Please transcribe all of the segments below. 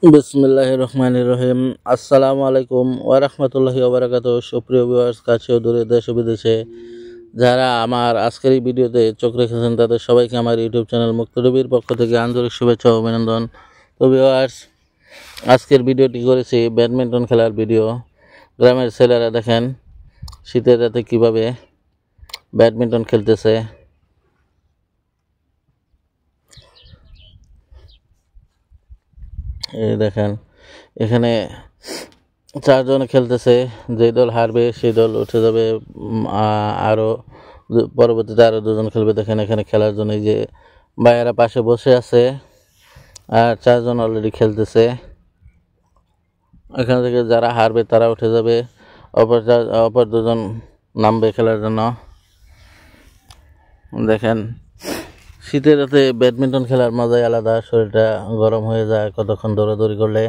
বিসমিল্লাহির রহমানির রহিম। আসসালামু আলাইকুম ওয়া রাহমাতুল্লাহি ওয়া বারাকাতুহু। সুপ্রিয় ভিউয়ার্স, কাছে ও দূরে, দেশ ও বিদেশে যারা আমার আজকের এই ভিডিওতে চোখ রেখেছেন তাদের সবাইকে আমার ইউটিউব চ্যানেল মুক্তরবির পক্ষ থেকে আন্তরিক শুভেচ্ছা ও অভিনন্দন। তো ভিউয়ার্স, আজকের ভিডিওটি করেছি ব্যাডমিন্টন খেলার ভিডিও। গ্রামের ছেলেরা দেখেন শীতের রাতে কীভাবে ব্যাডমিন্টন খেলতেছে। এই দেখেন এখানে চারজন খেলতেছে। যে দল হারবে সেই দল উঠে যাবে। আরও পরবর্তীতে আরও দুজন খেলবে। দেখেন এখানে খেলার জন্য যে ভাইয়েরা পাশে বসে আছে আর চারজন অলরেডি খেলতেছে। এখান থেকে যারা হারবে তারা উঠে যাবে, অপর দুজন নামবে খেলার জন্য। দেখেন শীতের রাতে ব্যাডমিন্টন খেলার মজাই আলাদা। শরীরটা গরম হয়ে যায় কতক্ষণ দৌড়াদৌড়ি করলে।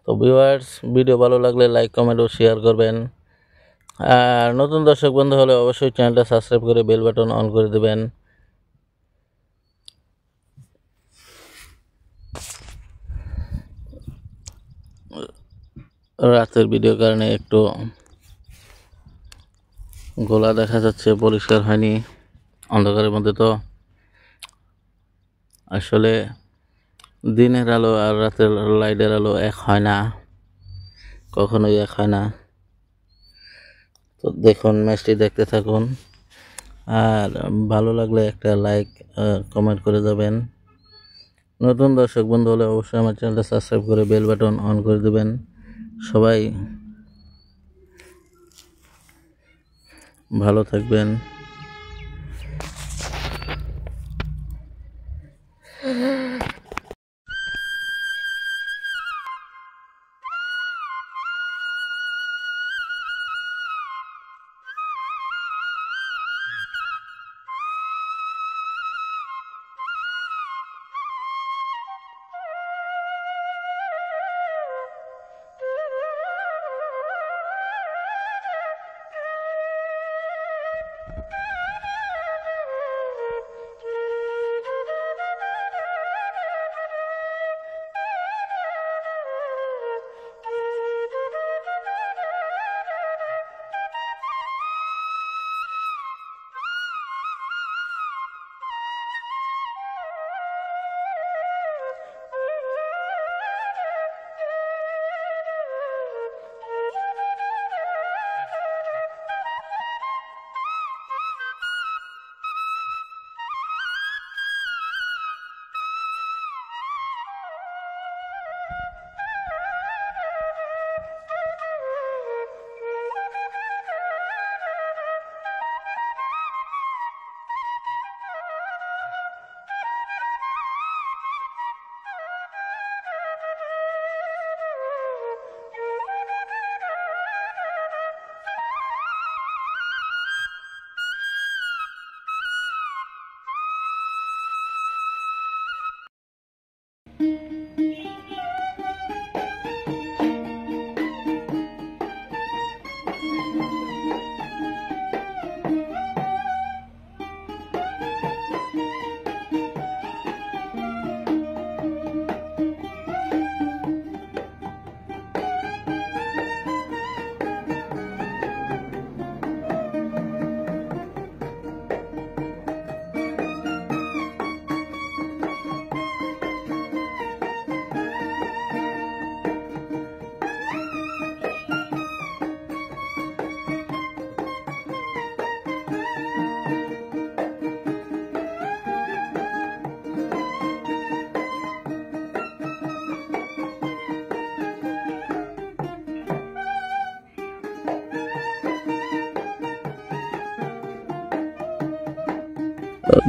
তো ভিউয়ার্স, ভিডিও ভালো লাগলে লাইক, কমেন্ট ও শেয়ার করবেন। আর নতুন দর্শক বন্ধু হলে অবশ্যই চ্যানেলটা সাবস্ক্রাইব করে বেল বাটন অন করে দেবেন। রাতের ভিডিও কারণে একটু গলা দেখা যাচ্ছে, পরিষ্কার হয়নি অন্ধকারের মধ্যে। তো আসলে দিনের আলো আর রাতের লাইটের আলো এক হয় না, কখনোই এক হয় না। তো দেখুন, ম্যাচটি দেখতে থাকুন আর ভালো লাগলে একটা লাইক, কমেন্ট করে যাবেন। নতুন দর্শক বন্ধু হলে অবশ্যই আমার চ্যানেলটা সাবস্ক্রাইব করে বেল বাটন অন করে দেবেন। সবাই ভালো থাকবেন।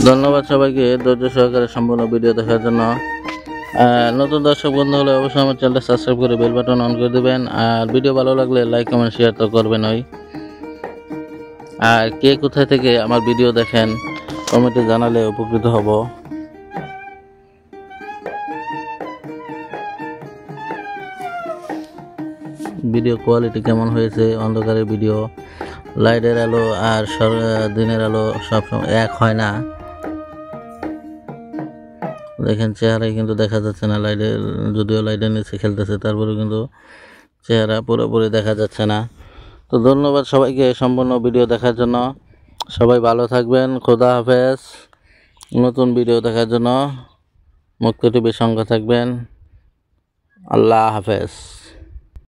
ধন্যবাদ সবাইকে ধৈর্য সহকারে সম্পূর্ণ ভিডিও দেখার জন্য। নতুন দর্শক বন্ধু হলে অবশ্যই আমার চ্যানেলটা সাবস্ক্রাইব করে বেল বাটন অন করে দেবেন। আর ভিডিও ভালো লাগলে লাইক, কমেন্ট, শেয়ার তো করবেনই। আর কে কোথায় থেকে আমার ভিডিও দেখেন কমেন্টে জানালে উপকৃত হব। ভিডিও কোয়ালিটি কেমন হয়েছে, অন্ধকারের ভিডিও, লাইটের আলো আর দিনের আলো সবসময় এক হয় না। দেখেন চেহারাই কিন্তু দেখা যাচ্ছে না, লাইটের যদিও লাইটের নিচে খেলতেছে তারপরেও কিন্তু চেহারা পুরোপুরি দেখা যাচ্ছে না। তো ধন্যবাদ সবাইকে সম্পূর্ণ ভিডিও দেখার জন্য। সবাই ভালো থাকবেন, খোদা হাফেজ। নতুন ভিডিও দেখার জন্য মুক্ত টিভির সঙ্গে থাকবেন। আল্লাহ হাফেজ।